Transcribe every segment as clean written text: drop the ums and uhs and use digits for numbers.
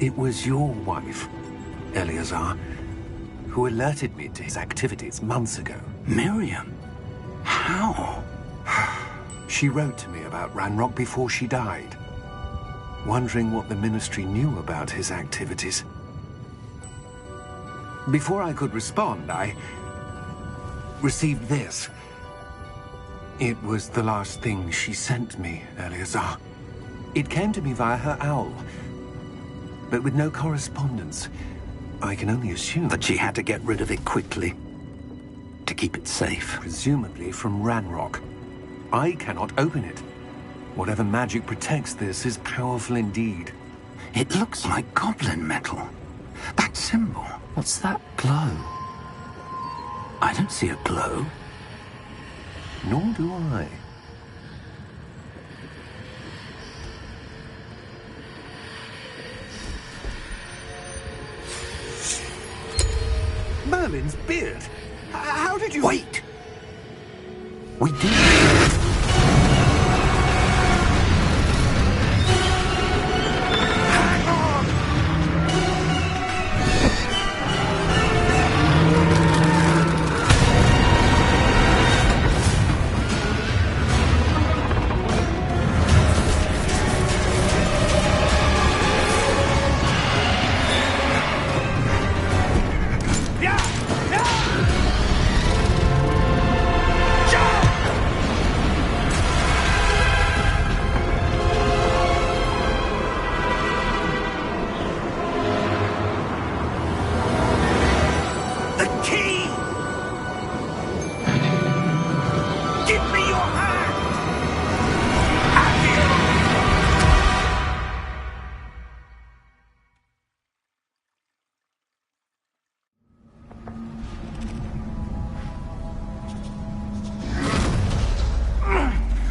It was your wife, Eleazar, who alerted me to his activities months ago. Miriam? How? She wrote to me about Ranrock before she died, wondering what the Ministry knew about his activities. Before I could respond, I received this. It was the last thing she sent me, Eleazar. It came to me via her owl, but with no correspondence. I can only assume that she had to get rid of it quickly, to keep it safe. Presumably from Ranrock. I cannot open it. Whatever magic protects this is powerful indeed. It looks like goblin metal. That symbol. What's that glow? I don't see a glow. Nor do I. Merlin's beard. How did you... Wait! We did...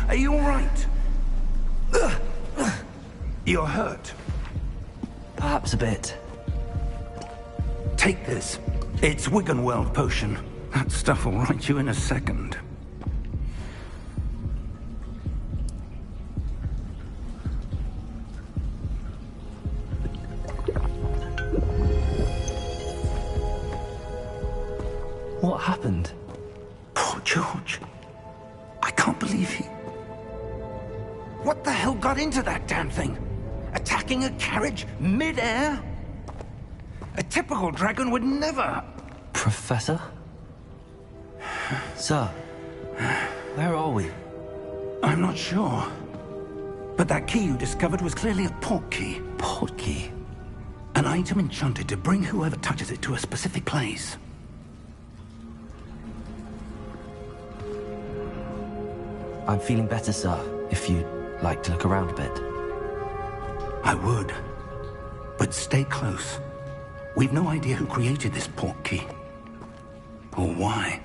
Are you all right? You're hurt. Perhaps a bit. Take this. It's Wiggenweld potion. That stuff will right you in a second. What happened? Poor George. I can't believe he... What the hell got into that damn thing? Attacking a carriage mid-air? A typical dragon would never... Professor? Sir, where are we? I'm not sure. But that key you discovered was clearly a port key. Port key? An item enchanted to bring whoever touches it to a specific place. I'm feeling better, sir, if you'd like to look around a bit. I would. But stay close. We've no idea who created this port key. Or why.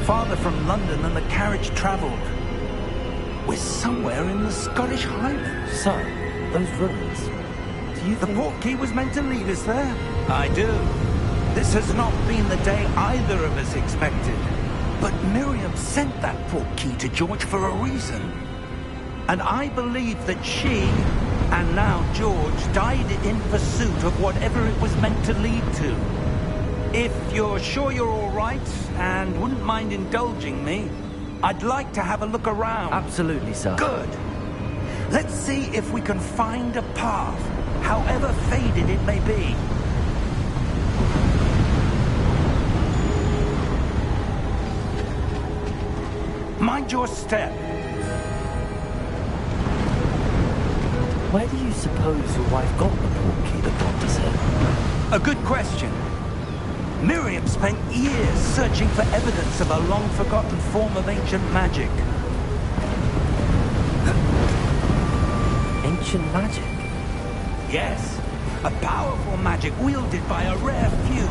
Farther from London than the carriage travelled. We're somewhere in the Scottish Highlands. Sir, those ruins. Do you think... The port key was meant to lead us there? I do. This has not been the day either of us expected. But Miriam sent that port key to George for a reason. And I believe that she, and now George, died in pursuit of whatever it was meant to lead to. If you're sure you're all right, and wouldn't mind indulging me, I'd like to have a look around. Absolutely, sir. Good. Let's see if we can find a path, however faded it may be. Mind your step. Where do you suppose your wife got the port key that brought us here? A good question. Miriam spent years searching for evidence of a long-forgotten form of ancient magic. Ancient magic? Yes. A powerful magic wielded by a rare few.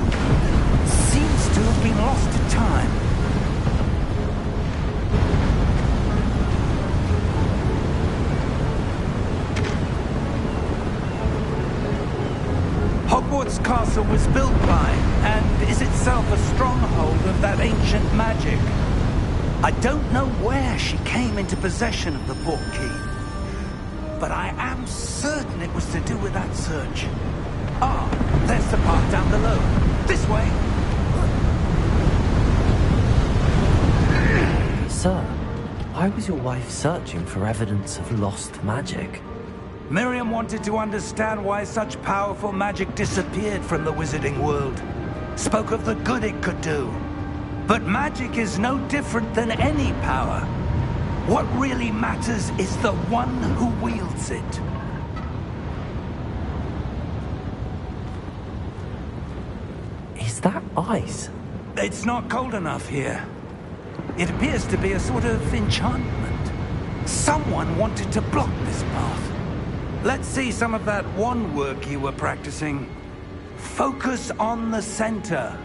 Seems to have been lost to time. castle was built by, and is itself a stronghold of that ancient magic. I don't know where she came into possession of the portkey, but I am certain it was to do with that search. Ah, there's the path down below. This way. Sir, why was your wife searching for evidence of lost magic? Miriam wanted to understand why such powerful magic disappeared from the wizarding world. Spoke of the good it could do. But magic is no different than any power. What really matters is the one who wields it. Is that ice? It's not cold enough here. It appears to be a sort of enchantment. Someone wanted to block this path. Let's see some of that wand work you were practicing. Focus on the center.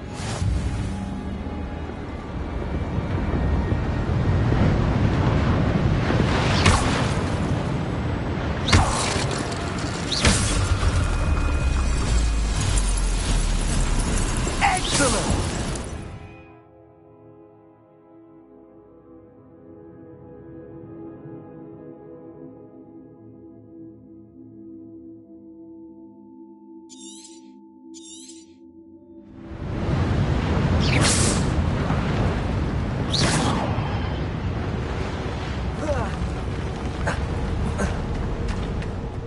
Excellent!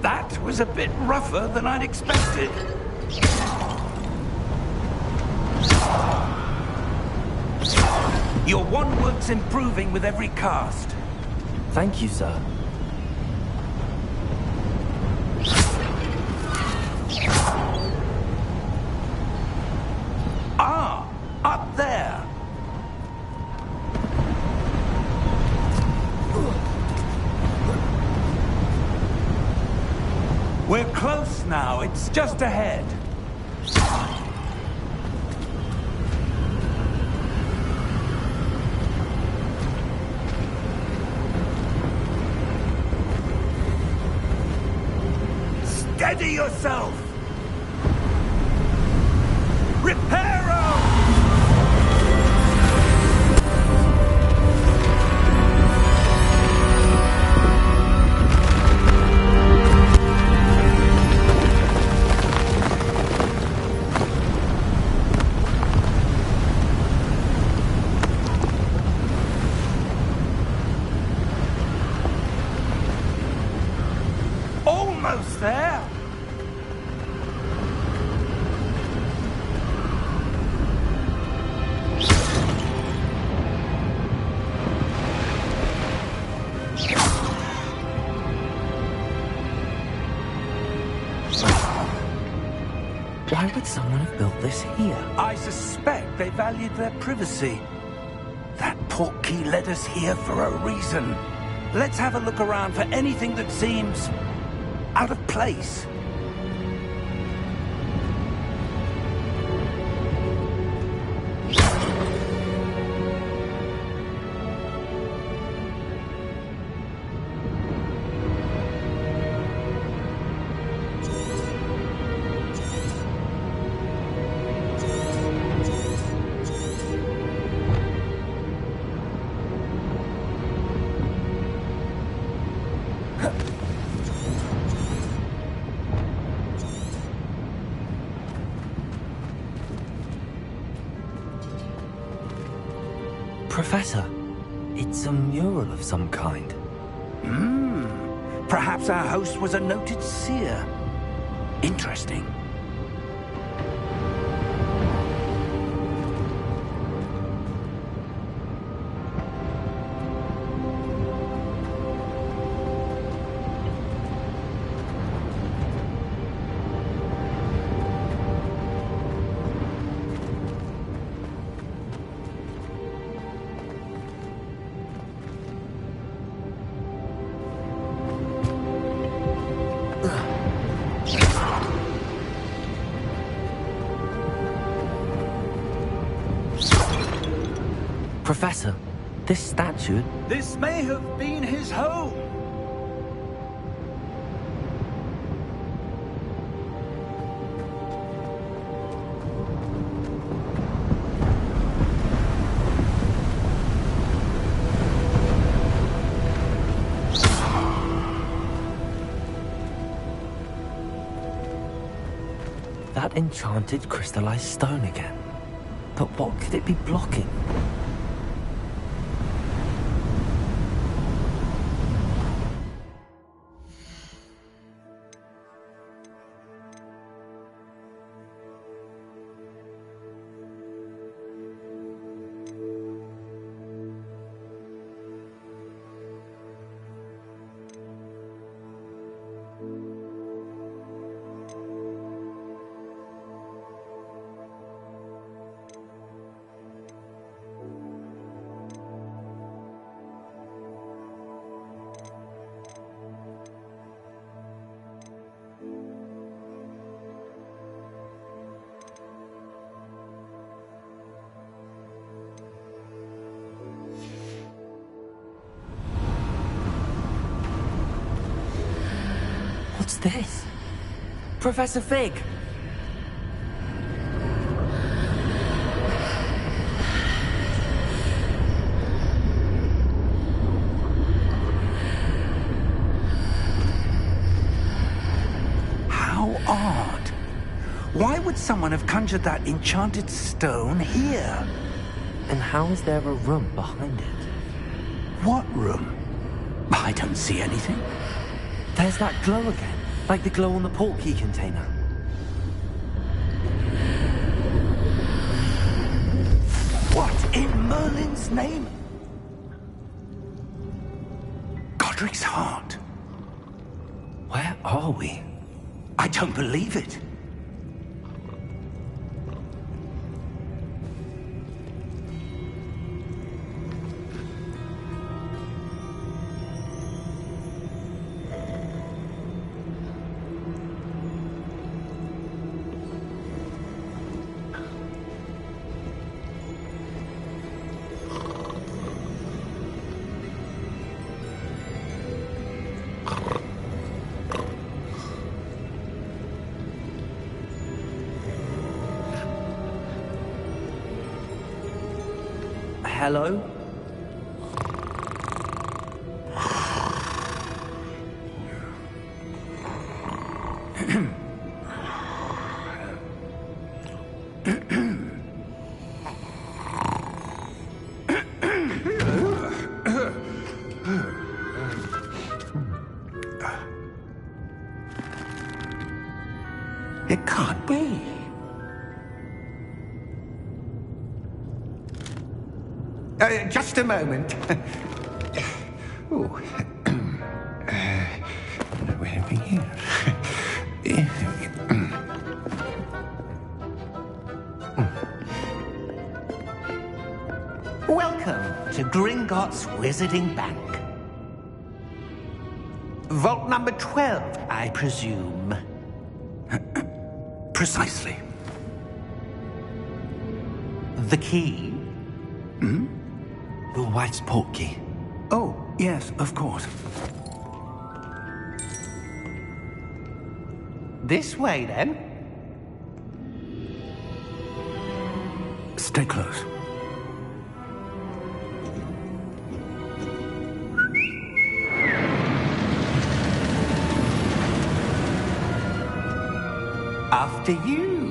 That was a bit rougher than I'd expected. Your wand work's improving with every cast. Thank you, sir. Ah, up there. We're close now. It's just ahead. Steady yourself! Reparo! Almost there! Why would someone have built this here? I suspect they valued their privacy. That portkey led us here for a reason. Let's have a look around for anything that seems out of place. Professor, it's a mural of some kind. Perhaps our host was a noted seer. Interesting. Professor, this statue... This may have been his home. that enchanted crystallized stone again. But what could it be blocking? What's this? Professor Fig! How odd. Why would someone have conjured that enchanted stone here? And how is there a room behind it? What room? I don't see anything. There's that glow again, like the glow on the portkey container. What in Merlin's name? Godric's heart. Where are we? I don't believe it. Hello? It can't be. Just a moment. Oh. Where are we here? Welcome to Gringotts Wizarding Bank. Vault number 12, I presume. Precisely. The key? Hmm? Your wife's portkey. Oh, yes, of course. This way, then. Stay close. After you.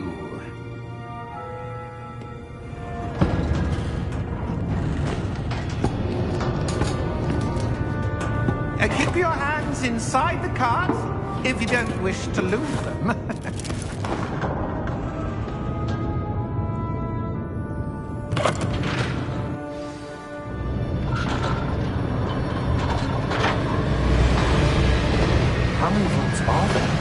Keep your hands inside the cart if you don't wish to lose them. How many vaults are there?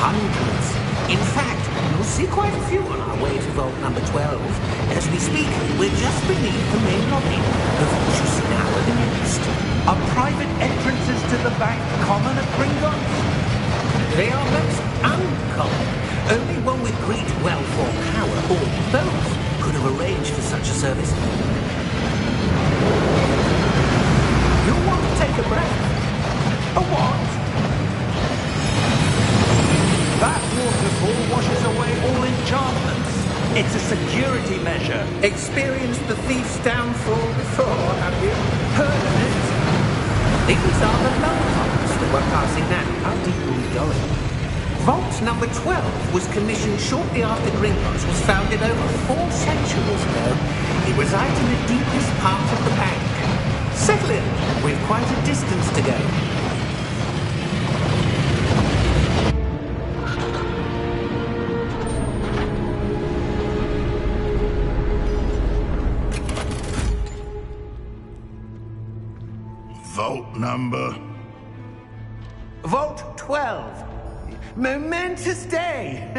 Hundreds. In fact, you'll see quite a few on our way to vault number 12. As we speak, we're just beneath the main lobby. The vault you see now are the nearest. Are private entrances to the bank common at Gringotts? They are most uncommon. Only one with great wealth or power, or both, could have arranged for such a service. You'll want to take a breath. A what? That waterfall washes away all enchantments. It's a security measure. Experienced the thief's downfall before, have you? Heard of it? These are the low pumps that we're passing now. How deep are we going? Vault number 12 was commissioned shortly after Gringotts was founded over 4 centuries ago. It resides in the deepest part of the bank. Settle in. We've quite a distance to go. Vault number? Vault 12. Momentous day.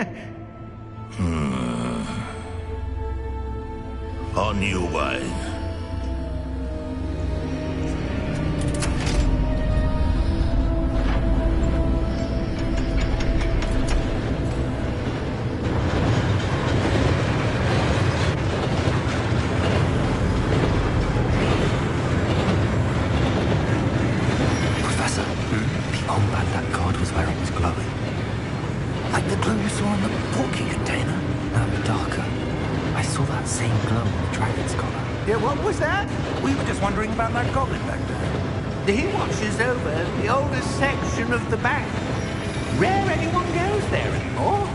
On your way. Professor, the armband that guard was wearing was glowing. Like the glow you saw on the porky container? No, darker. I saw that same glow on the dragon's collar. Yeah, what was that? We were just wondering about that goblin back there. He watches over the oldest section of the bank. Rare anyone goes there anymore.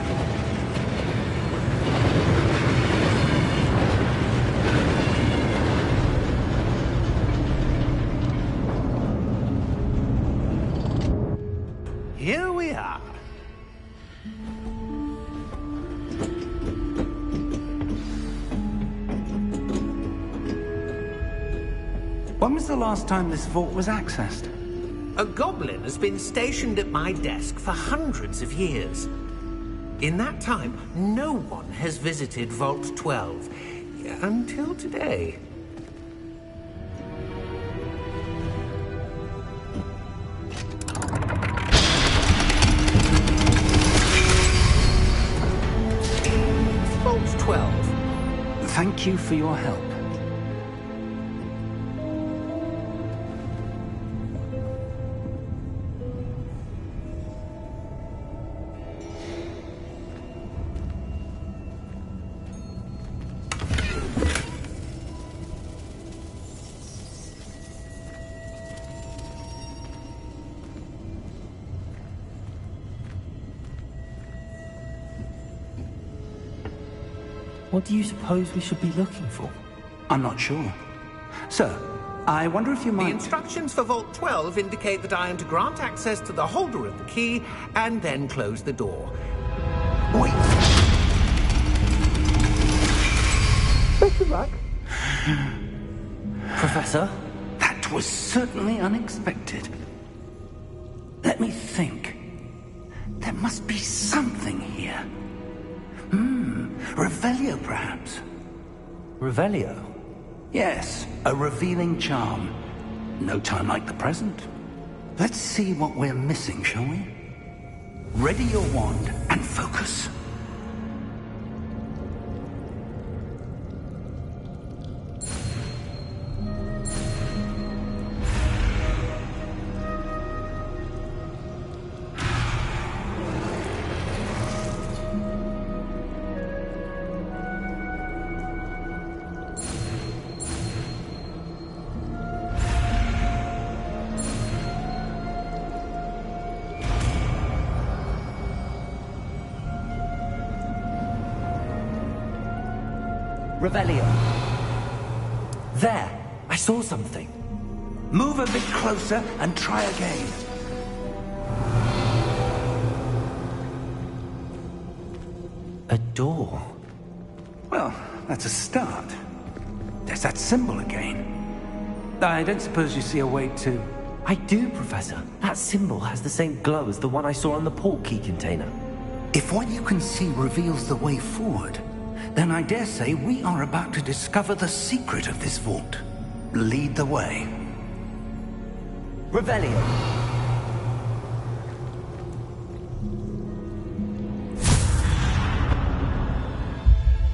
Here we are. When was the last time this vault was accessed? A goblin has been stationed at my desk for hundreds of years. In that time, no one has visited Vault 12 until today. Vault 12. Thank you for your help. What do you suppose we should be looking for? I'm not sure. Sir, I wonder if you The might... instructions for Vault 12 indicate that I am to grant access to the holder of the key and then close the door. Wait! Best of luck. Professor? That was certainly unexpected. Let me think. There must be something here. Revelio, perhaps? Revelio? Yes, a revealing charm. No time like the present. Let's see what we're missing, shall we? Ready your wand and focus. Revelio. There! I saw something. Move a bit closer and try again. A door. Well, that's a start. There's that symbol again. I don't suppose you see a way to... I do, Professor. That symbol has the same glow as the one I saw on the port key container. If what you can see reveals the way forward, then I dare say we are about to discover the secret of this vault. Lead the way. Revelio.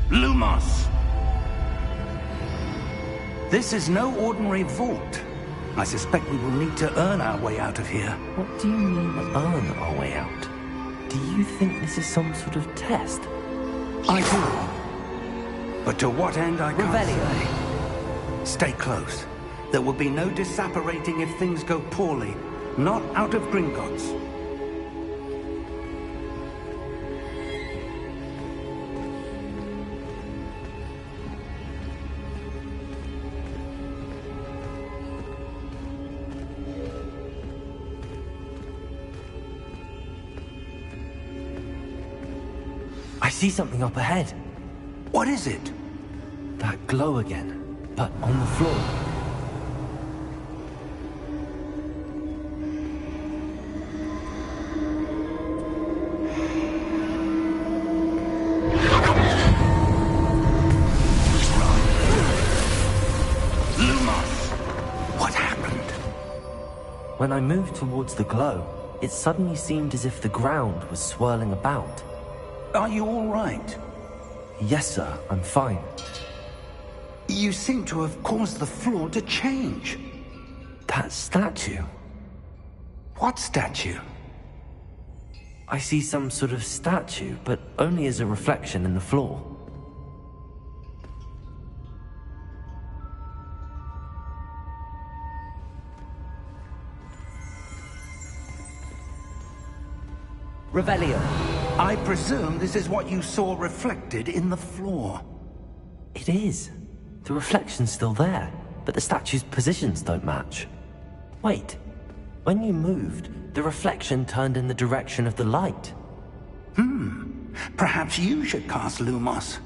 Lumos! This is no ordinary vault. I suspect we will need to earn our way out of here. What do you mean, earn our way out? Do you think this is some sort of test? I do. But to what end, I can't Revelio. say. Stay close. There will be no disapparating if things go poorly. Not out of Gringotts. I see something up ahead. What is it? That glow again, but on the floor. When I moved towards the glow, it suddenly seemed as if the ground was swirling about. Are you all right? Yes, sir, I'm fine. You seem to have caused the floor to change. That statue? What statue? I see some sort of statue, but only as a reflection in the floor. Revelio. I presume this is what you saw reflected in the floor. It is. The reflection's still there, but the statue's positions don't match. Wait. When you moved, the reflection turned in the direction of the light. Perhaps you should cast Lumos.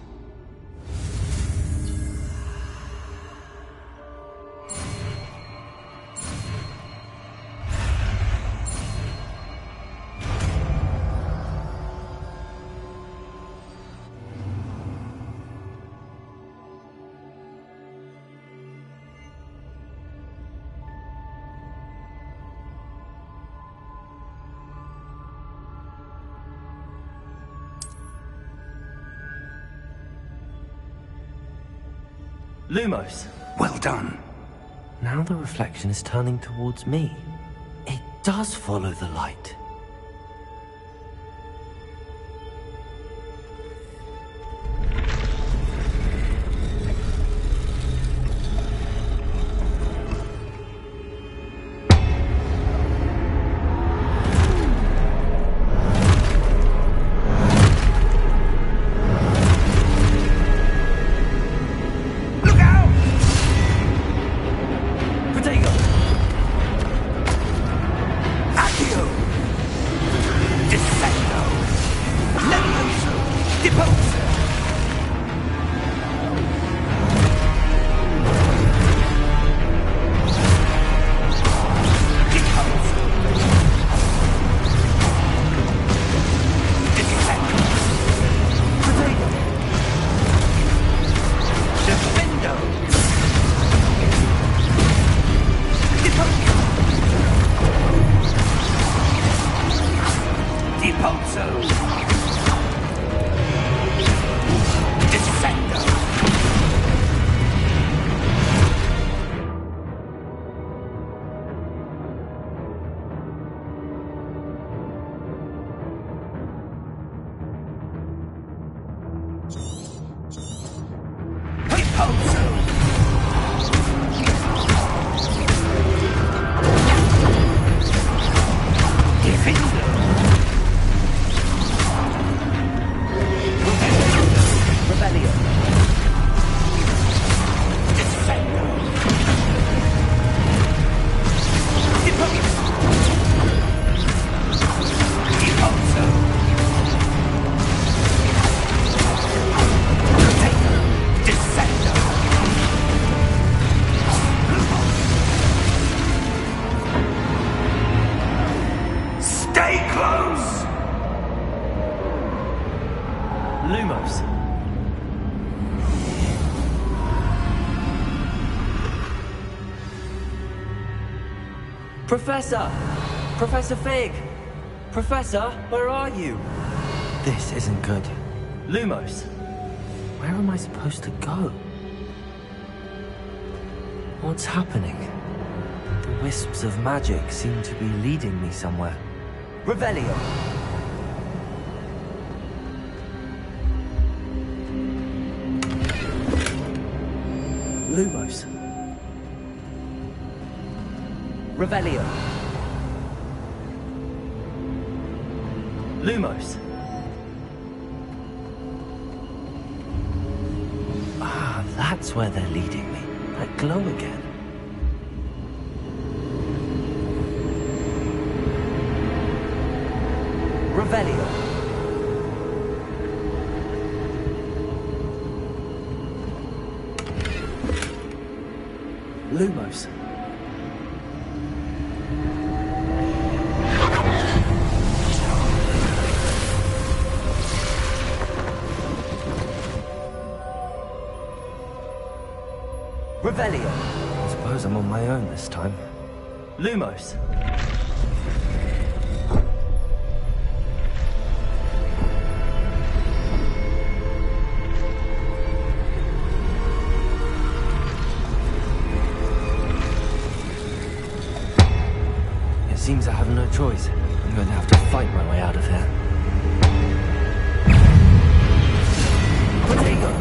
Lumos. Well done. Now the reflection is turning towards me. It does follow the light. Professor! Professor Fig! Professor, where are you? This isn't good. Lumos, where am I supposed to go? What's happening? The wisps of magic seem to be leading me somewhere. Revelio! Lumos. Revelio. Lumos. Ah, that's where they're leading me. That glow again. Revelio. Lumos. Revelio. I suppose I'm on my own this time. Lumos. It seems I have no choice. I'm going to have to fight my way out of here. Potato!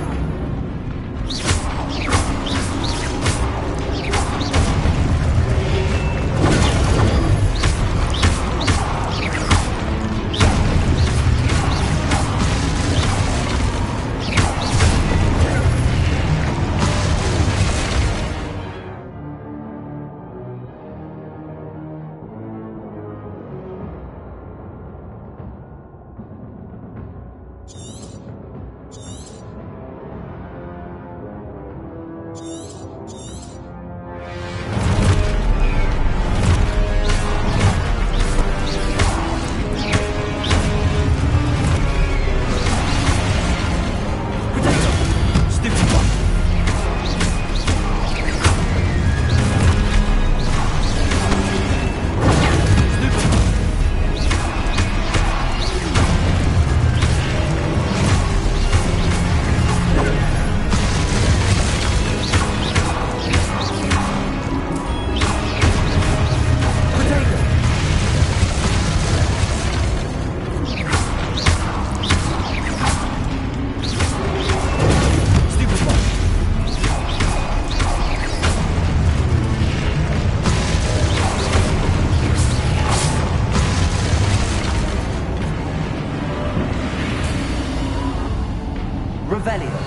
Revelio.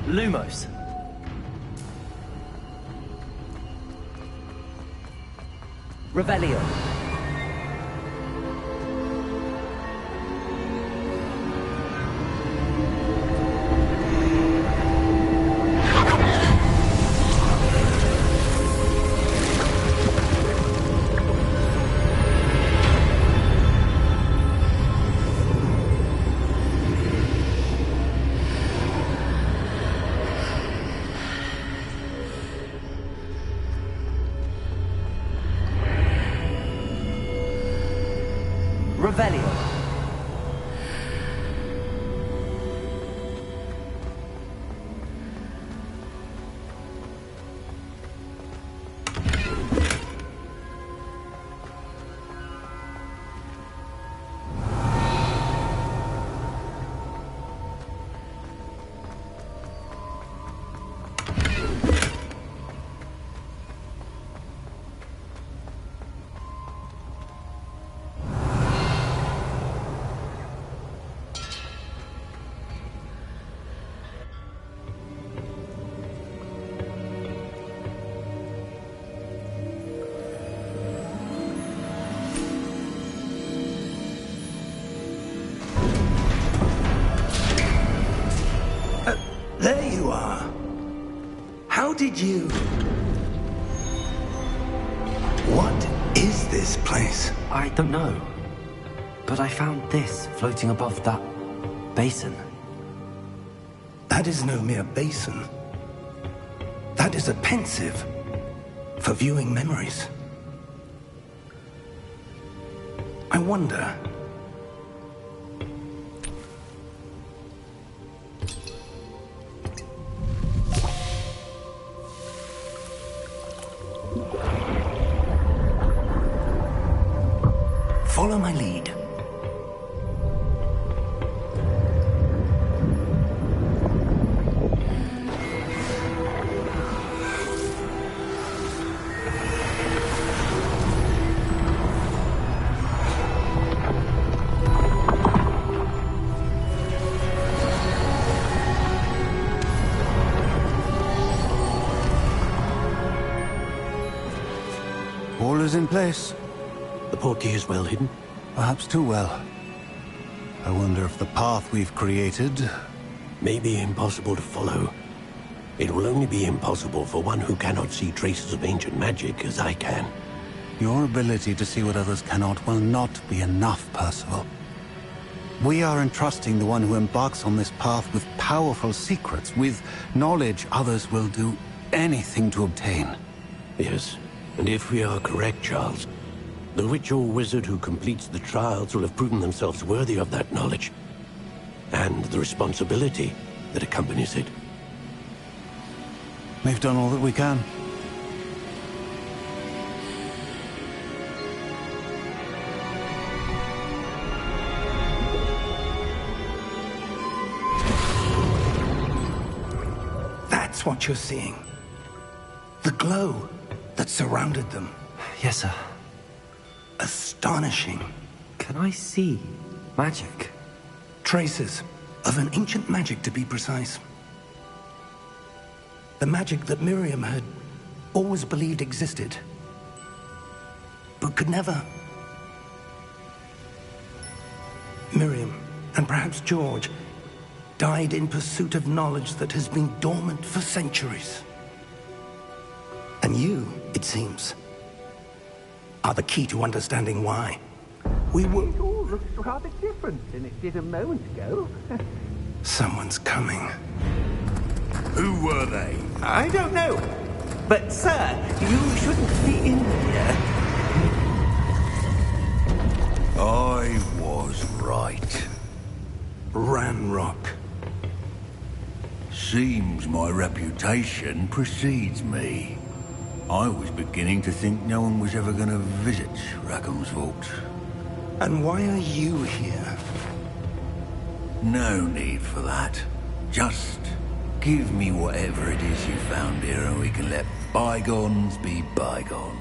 Lumos. Revelio. Revelio. There you are. How did you... What is this place? I don't know. But I found this floating above that basin. That is no mere basin. That is a pensive for viewing memories. I wonder... Follow my lead. All is in place. The portkey is well hidden. Perhaps too well. I wonder if the path we've created... May be impossible to follow. It will only be impossible for one who cannot see traces of ancient magic as I can. Your ability to see what others cannot will not be enough, Percival. We are entrusting the one who embarks on this path with powerful secrets, with knowledge others will do anything to obtain. Yes, and if we are correct, Charles, the witch or wizard who completes the trials will have proven themselves worthy of that knowledge, and the responsibility that accompanies it. We've done all that we can. That's what you're seeing. The glow that surrounded them. Yes, sir. Astonishing. Can I see magic? Traces of an ancient magic, to be precise. The magic that Miriam had always believed existed, but could never. Miriam, and perhaps George, died in pursuit of knowledge that has been dormant for centuries. And you, it seems, are the key to understanding why. We will... It all looks rather different than it did a moment ago. Someone's coming. Who were they? I don't know. But, sir, you shouldn't be in here. I was right. Ranrock. Seems my reputation precedes me. I was beginning to think no one was ever going to visit Rackham's vault. And why are you here? No need for that. Just give me whatever it is you found here and we can let bygones be bygones.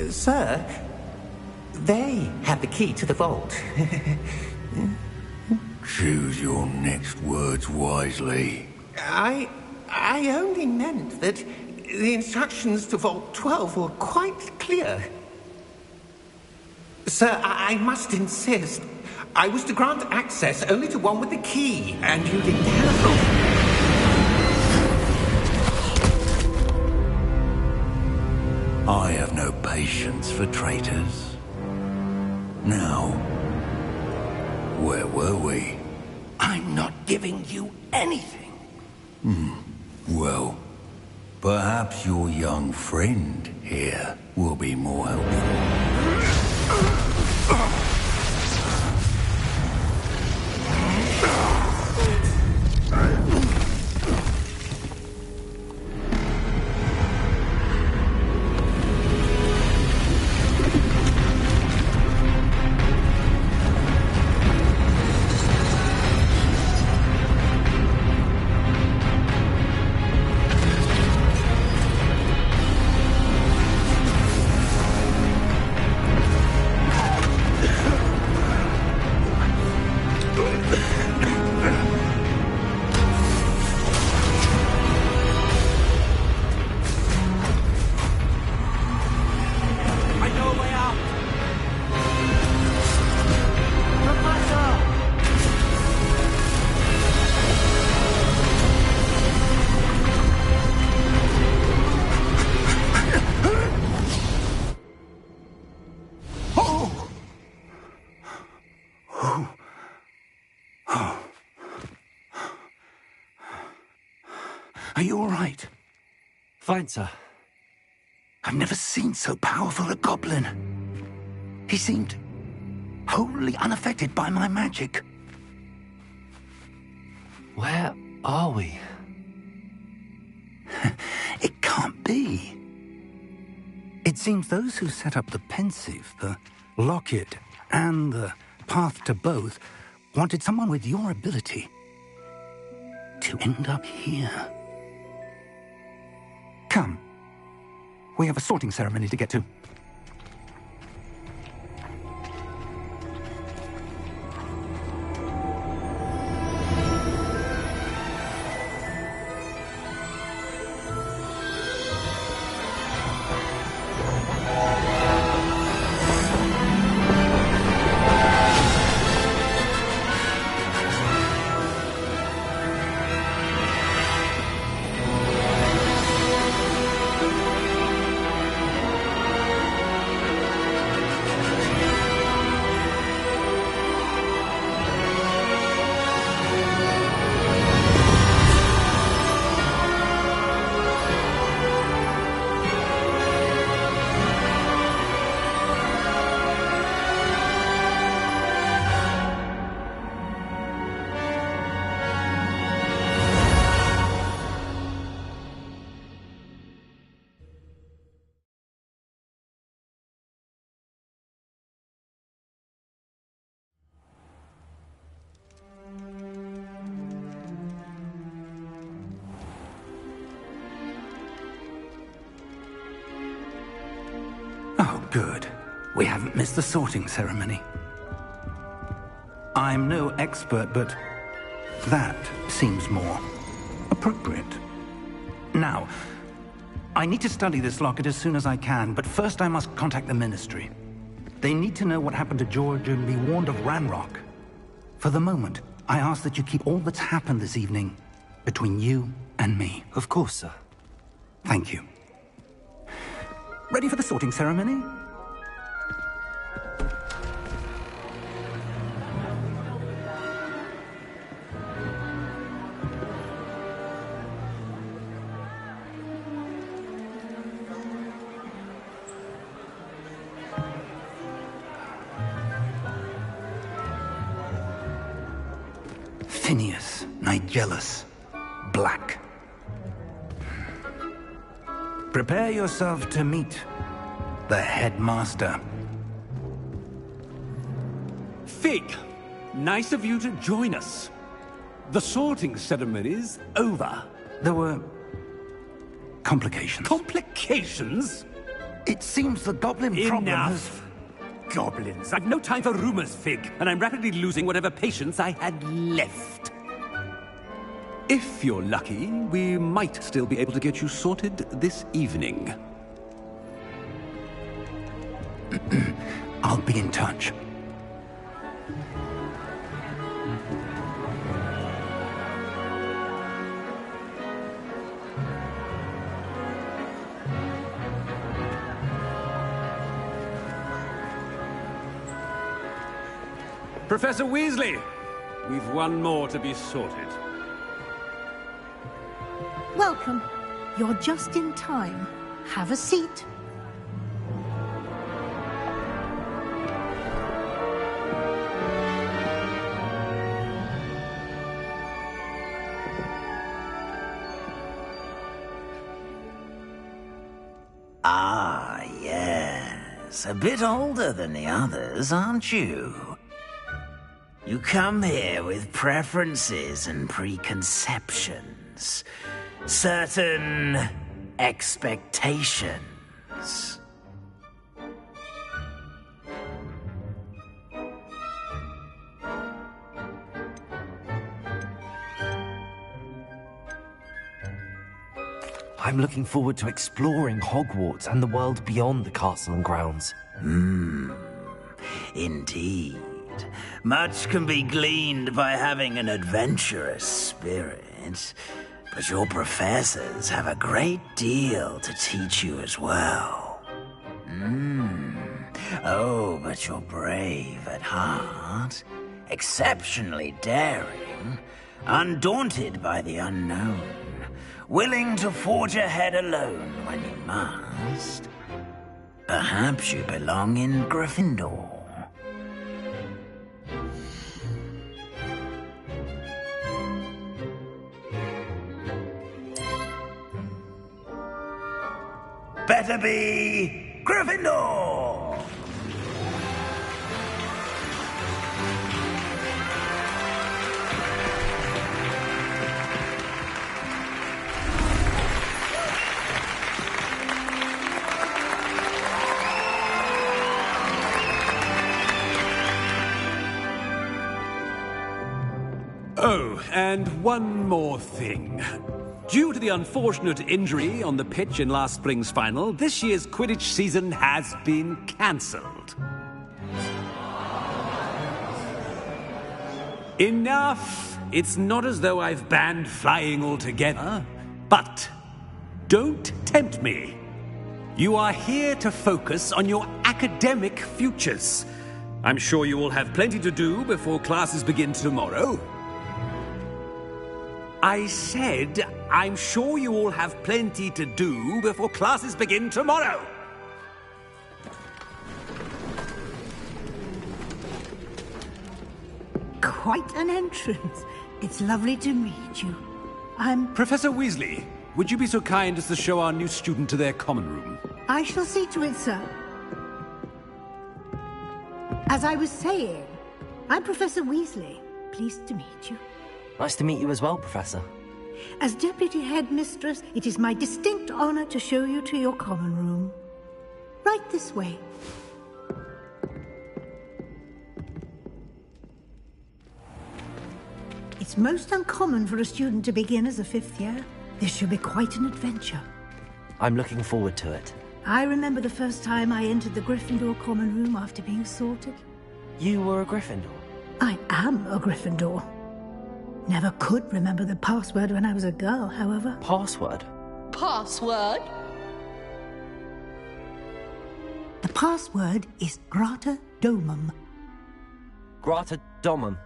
Sir, they have the key to the vault. Choose your next words wisely. I only meant that the instructions to Vault 12 were quite clear. Sir, I must insist. I was to grant access only to one with the key, and you didn't have... I have no patience for traitors. Now, where were we? I'm not giving you anything. Well, perhaps your young friend here will be more helpful. Are you all right? Fine, sir. I've never seen so powerful a goblin. He seemed wholly unaffected by my magic. Where are we? It can't be. It seems those who set up the pensive, the locket, and the path to both wanted someone with your ability to end up here. Come. We have a sorting ceremony to get to. Good. We haven't missed the sorting ceremony. I'm no expert, but that seems more appropriate. Now, I need to study this locket as soon as I can, but first I must contact the Ministry. They need to know what happened to George and be warned of Ranrock. For the moment, I ask that you keep all that's happened this evening between you and me. Of course, sir. Thank you. Ready for the sorting ceremony? Phineas, Nigellus, Black. Prepare yourself to meet the headmaster. Fig, nice of you to join us. The sorting ceremony's over. There were complications. Complications? It seems the goblin problem has... Enough. Goblins. I've no time for rumors, Fig, and I'm rapidly losing whatever patience I had left. If you're lucky, we might still be able to get you sorted this evening. I'll be in touch. Professor Weasley, we've one more to be sorted. Welcome. You're just in time. Have a seat. Ah, yes. A bit older than the others, aren't you? You come here with preferences and preconceptions. Certain expectations. I'm looking forward to exploring Hogwarts and the world beyond the castle and grounds. Indeed. Much can be gleaned by having an adventurous spirit, but your professors have a great deal to teach you as well. Oh, but you're brave at heart, exceptionally daring, undaunted by the unknown, willing to forge ahead alone when you must. Perhaps you belong in Gryffindor. Better be Gryffindor! Oh, and one more thing. Due to the unfortunate injury on the pitch in last spring's final, this year's Quidditch season has been cancelled. Enough! It's not as though I've banned flying altogether. But don't tempt me. You are here to focus on your academic futures. I'm sure you will have plenty to do before classes begin tomorrow. I said, I'm sure you all have plenty to do before classes begin tomorrow. Quite an entrance. It's lovely to meet you. I'm... Professor Weasley, would you be so kind as to show our new student to their common room? I shall see to it, sir. As I was saying, I'm Professor Weasley. Pleased to meet you. Nice to meet you as well, Professor. As Deputy Headmistress, it is my distinct honor to show you to your common room. Right this way. It's most uncommon for a student to begin as a fifth year. This should be quite an adventure. I'm looking forward to it. I remember the first time I entered the Gryffindor common room after being sorted. You were a Gryffindor? I am a Gryffindor. Never could remember the password when I was a girl, however. Password? Password? The password is Grata Domum. Grata Domum.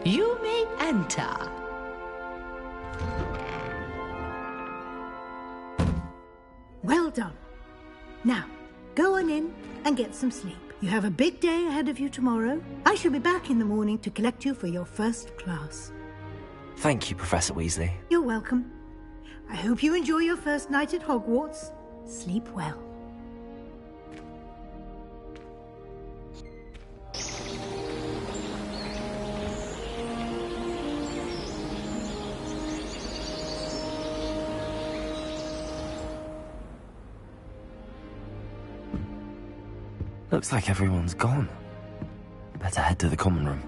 You may enter. Well done. Now, go on in and get some sleep. You have a big day ahead of you tomorrow. I shall be back in the morning to collect you for your first class. Thank you, Professor Weasley. You're welcome. I hope you enjoy your first night at Hogwarts. Sleep well. Looks like everyone's gone. Better head to the common room.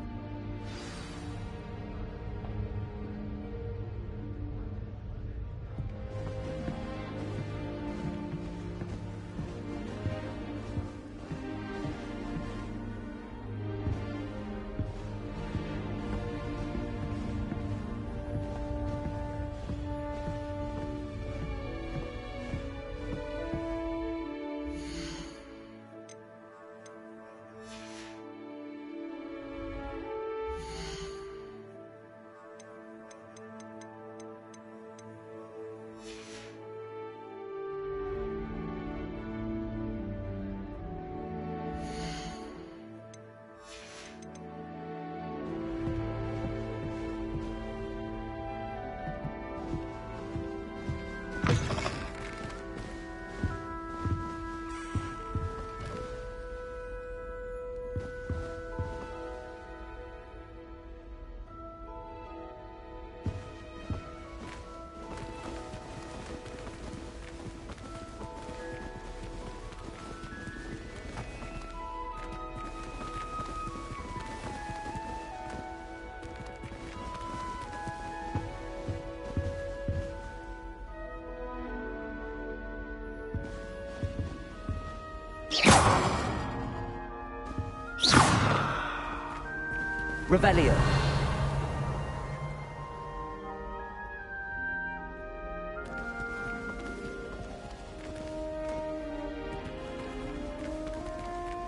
Revelio.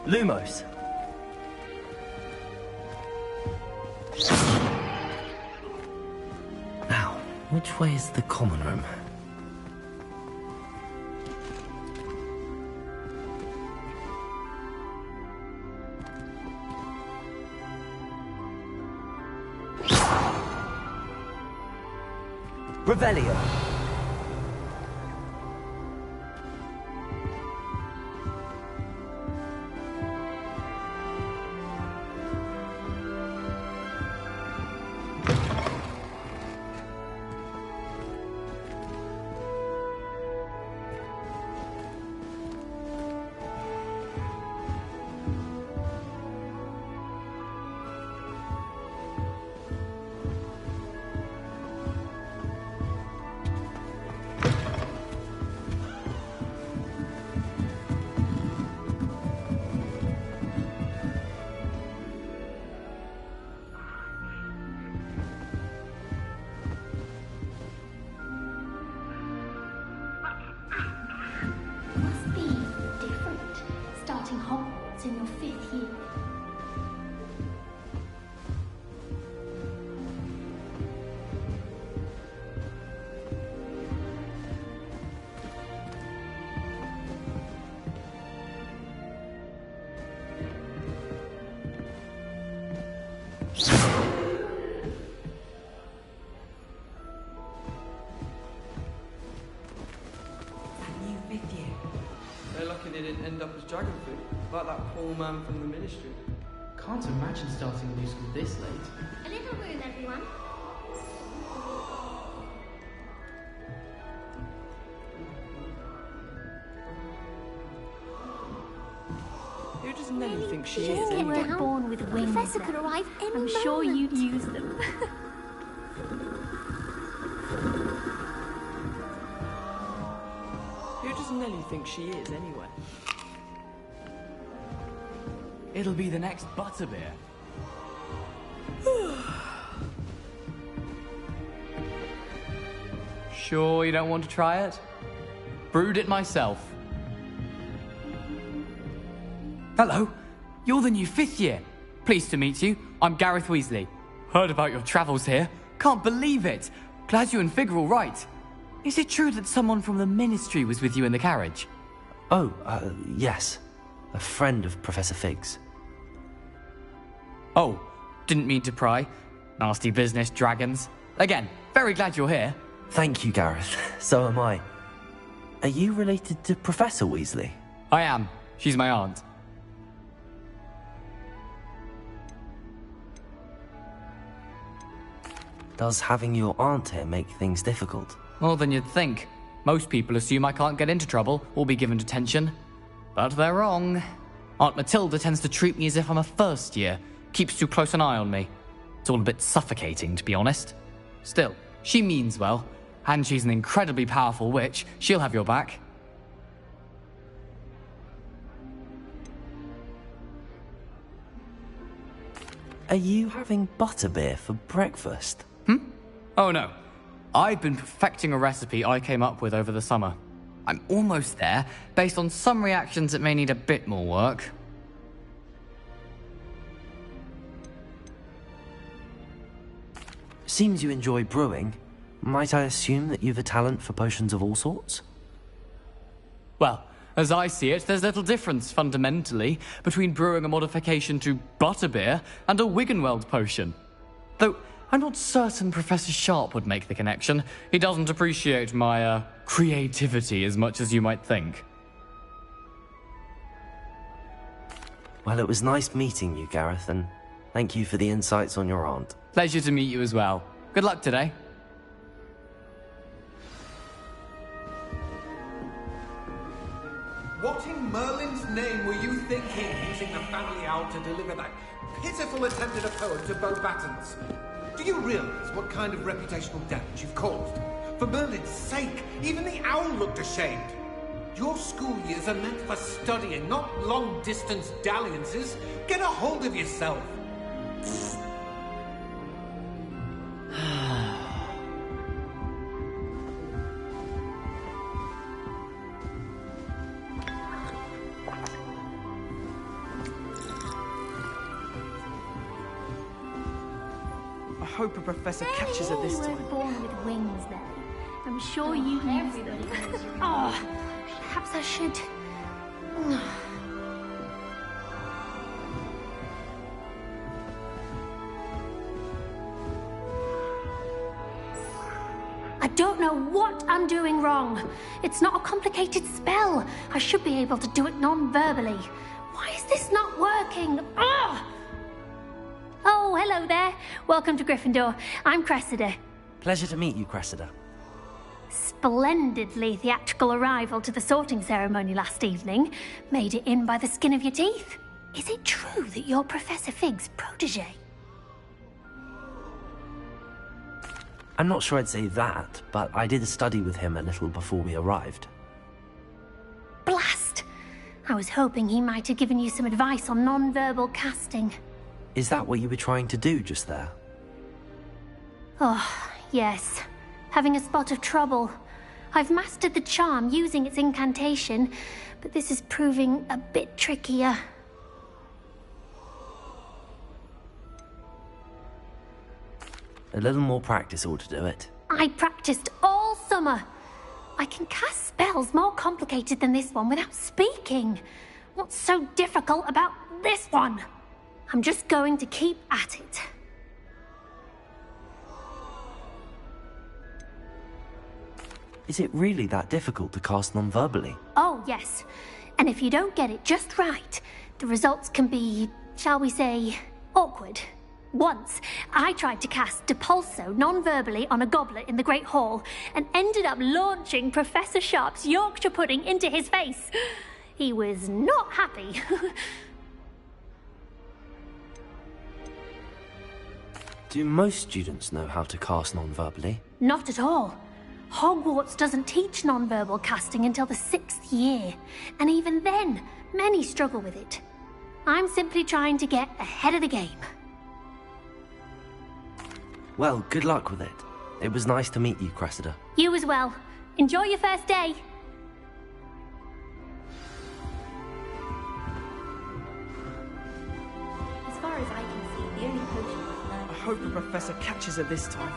Lumos. Now, which way is the common room? Revelio. Must be different, starting Hogwarts in your 5th year. They're lucky they didn't end up as dragon food, like that poor man from the ministry. Can't imagine starting a new school this late. A little room, everyone. thinks she is They anyway. weren't born with wings. Professor could arrive any I'm moment. sure you'd use them. Who does Nellie think she is anyway? It'll be the next butterbeer. Sure you don't want to try it? Brewed it myself. Hello, you're the new 5th year. Pleased to meet you. I'm Gareth Weasley. Heard about your travels here. Can't believe it. Glad you and Fig are all right. Is it true that someone from the Ministry was with you in the carriage? Oh, yes. A friend of Professor Fig's. Oh, didn't mean to pry. Nasty business, dragons. Again, very glad you're here. Thank you, Gareth. So am I. Are you related to Professor Weasley? I am. She's my aunt. Does having your aunt here make things difficult? More than you'd think. Most people assume I can't get into trouble or be given detention. But they're wrong. Aunt Matilda tends to treat me as if I'm a first year. Keeps too close an eye on me. It's all a bit suffocating, to be honest. Still, she means well. And she's an incredibly powerful witch. She'll have your back. Are you having butterbeer for breakfast? Oh no. I've been perfecting a recipe I came up with over the summer. I'm almost there. Based on some reactions, it may need a bit more work. Seems you enjoy brewing. Might I assume that you've a talent for potions of all sorts? Well, as I see it, there's little difference, fundamentally, between brewing a modification to butterbeer and a Wiggenweld potion. Though, I'm not certain Professor Sharp would make the connection. He doesn't appreciate my, creativity as much as you might think. Well, it was nice meeting you, Gareth, and thank you for the insights on your aunt. Pleasure to meet you as well. Good luck today. What in Merlin's name were you thinking, using the family owl to deliver that pitiful attempt at a poem to Beau Battens? Do you realize what kind of reputational damage you've caused? For Merlin's sake, even the owl looked ashamed. Your school years are meant for studying, not long-distance dalliances. Get a hold of yourself. I hope a professor catches her this You time. weren't born with wings, Nellie. I'm sure you use them. Oh, perhaps I should. I don't know what I'm doing wrong. It's not a complicated spell. I should be able to do it non-verbally. Why is this not working? Ugh! Oh, hello there. Welcome to Gryffindor. I'm Cressida. Pleasure to meet you, Cressida. Splendidly theatrical arrival to the sorting ceremony last evening. Made it in by the skin of your teeth. Is it true that you're Professor Fig's protege? I'm not sure I'd say that, but I did study with him a little before we arrived. Blast! I was hoping he might have given you some advice on non-verbal casting. Is that what you were trying to do just there? Oh, yes. Having a spot of trouble. I've mastered the charm using its incantation, but this is proving a bit trickier. A little more practice ought to do it. I practiced all summer. I can cast spells more complicated than this one without speaking. What's so difficult about this one? I'm just going to keep at it. Is it really that difficult to cast non-verbally? Oh, yes. And if you don't get it just right, the results can be, shall we say, awkward. Once, I tried to cast Depulso non-verbally on a goblet in the Great Hall and ended up launching Professor Sharp's Yorkshire pudding into his face. He was not happy. Do most students know how to cast non-verbally? Not at all. Hogwarts doesn't teach non-verbal casting until the 6th year, and even then, many struggle with it. I'm simply trying to get ahead of the game. Well, good luck with it. It was nice to meet you, Cressida. You as well. Enjoy your first day. As far as I can see, the only potion I've learned... I hope the professor catches her this time.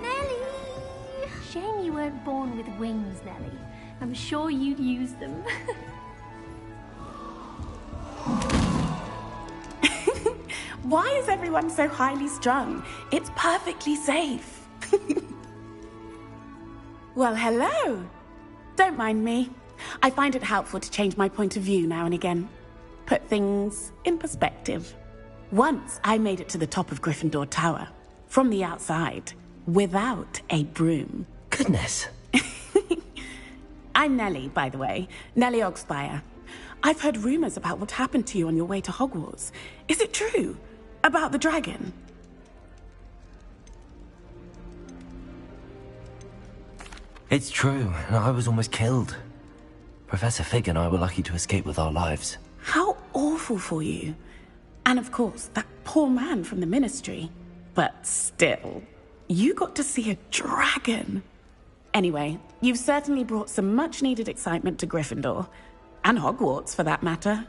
Nellie! Shame you weren't born with wings, Nellie. I'm sure you'd use them. Why is everyone so highly strung? It's perfectly safe. Well, hello. Don't mind me. I find it helpful to change my point of view now and again. Put things in perspective. Once I made it to the top of Gryffindor Tower, from the outside, without a broom. Goodness. I'm Nellie, by the way. Nellie Ogspire. I've heard rumors about what happened to you on your way to Hogwarts. Is it true? About the dragon? It's true, and I was almost killed. Professor Fig and I were lucky to escape with our lives. How awful for you. And of course, that poor man from the Ministry. But still, you got to see a dragon. Anyway, you've certainly brought some much-needed excitement to Gryffindor. And Hogwarts, for that matter.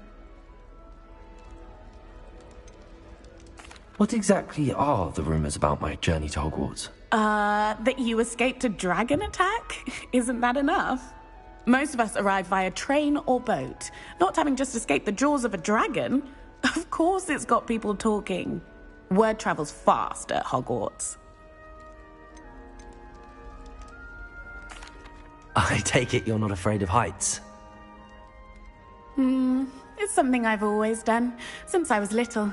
What exactly are the rumors about my journey to Hogwarts? That you escaped a dragon attack? Isn't that enough? Most of us arrive via train or boat, not having just escaped the jaws of a dragon. Of course it's got people talking. Word travels fast at Hogwarts. I take it you're not afraid of heights? It's something I've always done, since I was little.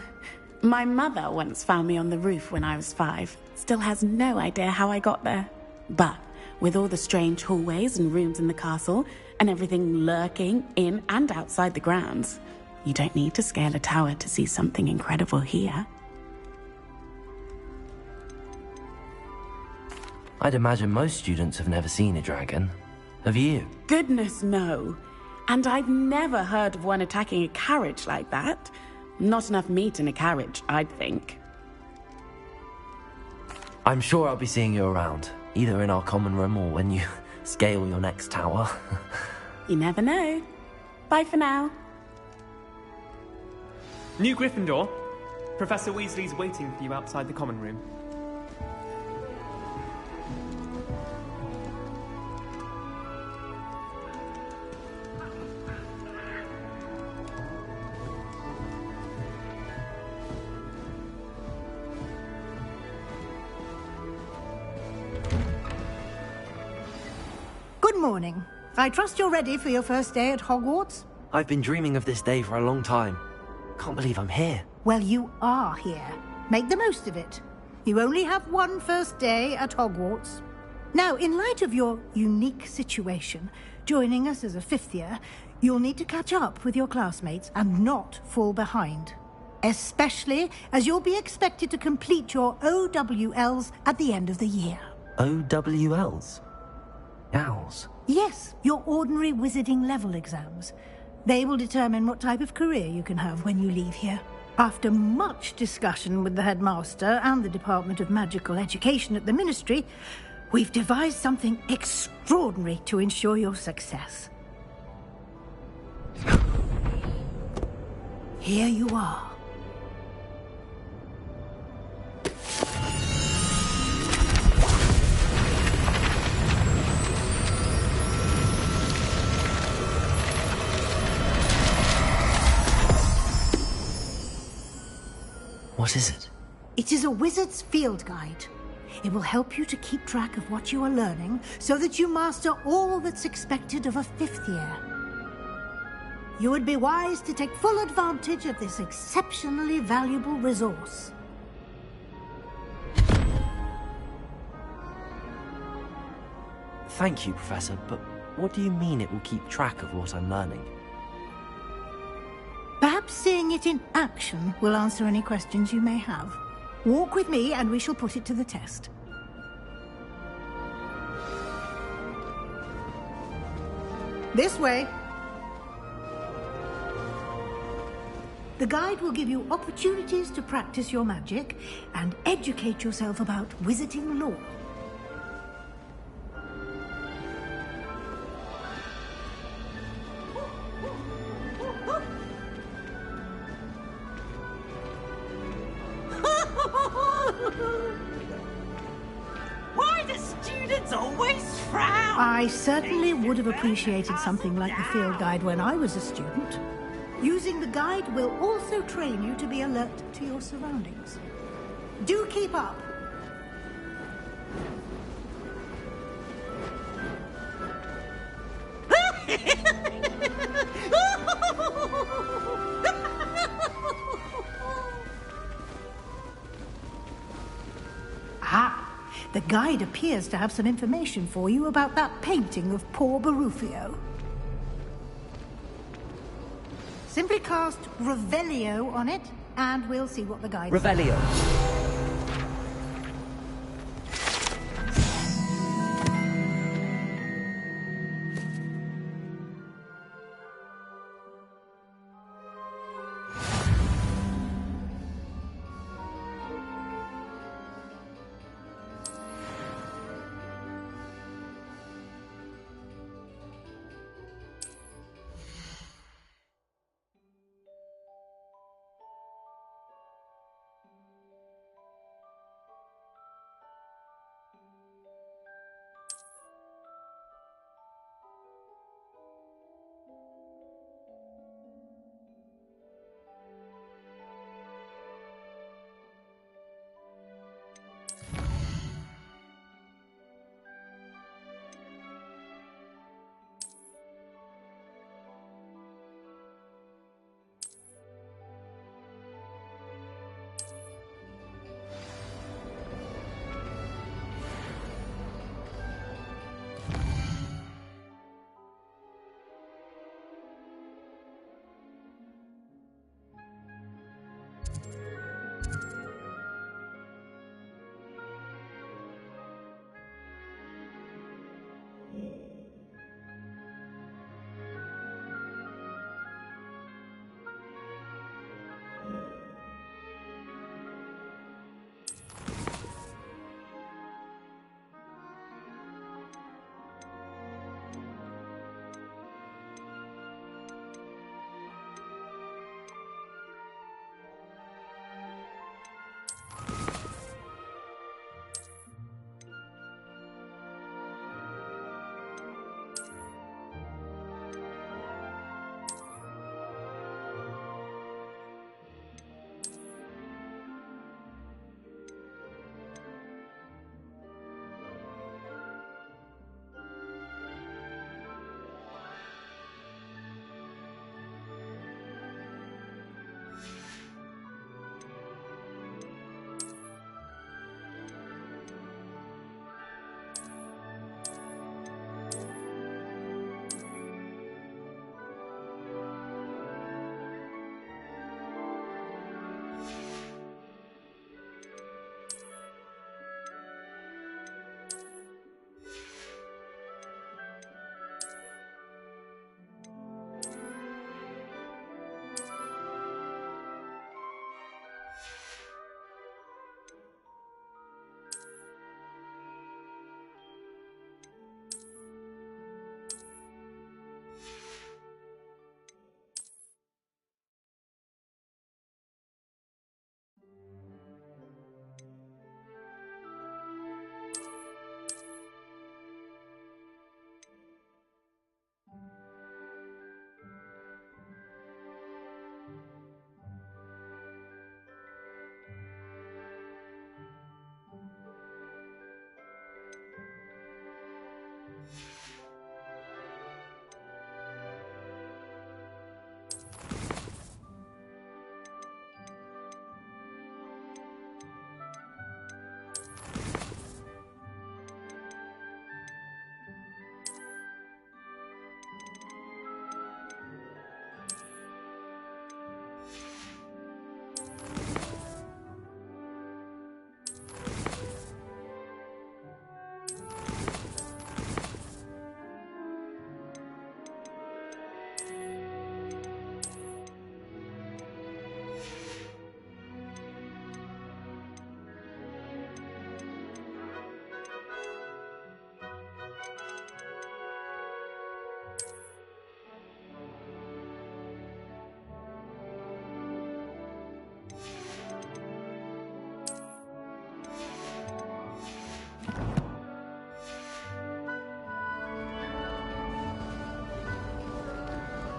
My mother once found me on the roof when I was 5. Still has no idea how I got there. But with all the strange hallways and rooms in the castle, and everything lurking in and outside the grounds, you don't need to scale a tower to see something incredible here. I'd imagine most students have never seen a dragon. Have you? Goodness, no. And I've never heard of one attacking a carriage like that. Not enough meat in a carriage, I'd think. I'm sure I'll be seeing you around, either in our common room or when you scale your next tower. You never know. Bye for now. New Gryffindor. Professor Weasley's waiting for you outside the common room. Good morning. I trust you're ready for your first day at Hogwarts? I've been dreaming of this day for a long time. Can't believe I'm here. Well, you are here. Make the most of it. You only have one first day at Hogwarts. Now, in light of your unique situation, joining us as a 5th year, you'll need to catch up with your classmates and not fall behind. Especially as you'll be expected to complete your OWLs at the end of the year. OWLs? Owls? Yes, your ordinary wizarding level exams. They will determine what type of career you can have when you leave here. After much discussion with the headmaster and the Department of Magical Education at the Ministry, we've devised something extraordinary to ensure your success. Here you are. What is it? It is a wizard's field guide. It will help you to keep track of what you are learning so that you master all that's expected of a 5th year. You would be wise to take full advantage of this exceptionally valuable resource. Thank you, Professor, but what do you mean it will keep track of what I'm learning? Perhaps seeing it in action will answer any questions you may have. Walk with me and we shall put it to the test. This way. The guide will give you opportunities to practice your magic and educate yourself about wizarding lore. Why do students always frown? I certainly would have appreciated something like the field guide when I was a student. Using the guide will also train you to be alert to your surroundings. Do keep up. Ah, the guide appears to have some information for you about that painting of poor Barufio. Simply cast Revelio on it, and we'll see what the guide says. Revelio.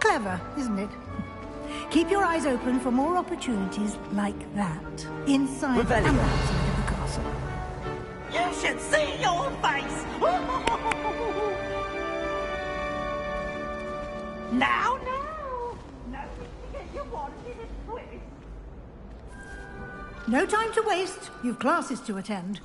Clever, isn't it? Keep your eyes open for more opportunities like that, inside and outside of the castle. You should see your face! Now! No need to get your wanted in a twist. No time to waste. You've classes to attend.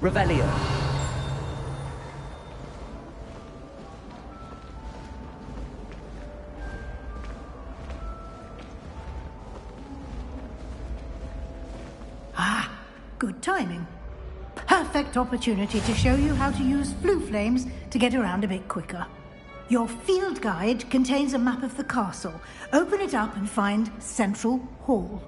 Revelio. Ah, good timing. Perfect opportunity to show you how to use flue flames to get around a bit quicker. Your field guide contains a map of the castle. Open it up and find Central Hall.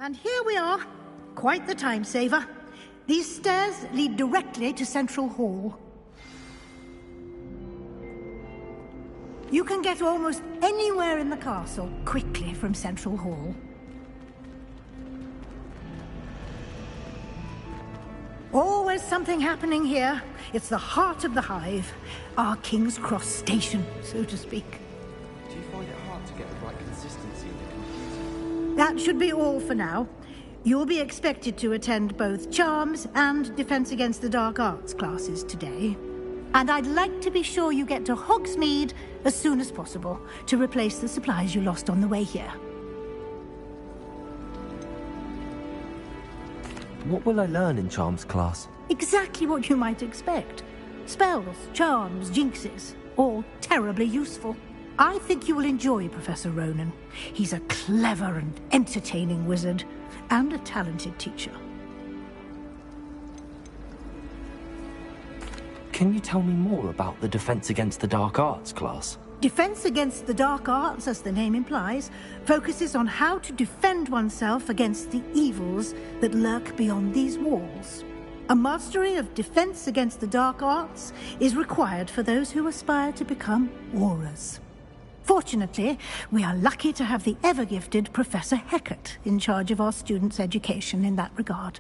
And here we are. Quite the time saver. These stairs lead directly to Central Hall. You can get almost anywhere in the castle quickly from Central Hall. Always something happening here. It's the heart of the hive. Our King's Cross station, so to speak. Do you find it hard to get the right consistency in the computer? That should be all for now. You'll be expected to attend both Charms and Defense Against the Dark Arts classes today. And I'd like to be sure you get to Hogsmeade as soon as possible to replace the supplies you lost on the way here. What will I learn in Charms class? Exactly what you might expect. Spells, charms, jinxes, all terribly useful. I think you will enjoy Professor Ronan. He's a clever and entertaining wizard, and a talented teacher. Can you tell me more about the Defense Against the Dark Arts class? Defense Against the Dark Arts, as the name implies, focuses on how to defend oneself against the evils that lurk beyond these walls. A mastery of Defense Against the Dark Arts is required for those who aspire to become Aurors. Fortunately, we are lucky to have the ever-gifted Professor Hecat in charge of our students' education in that regard.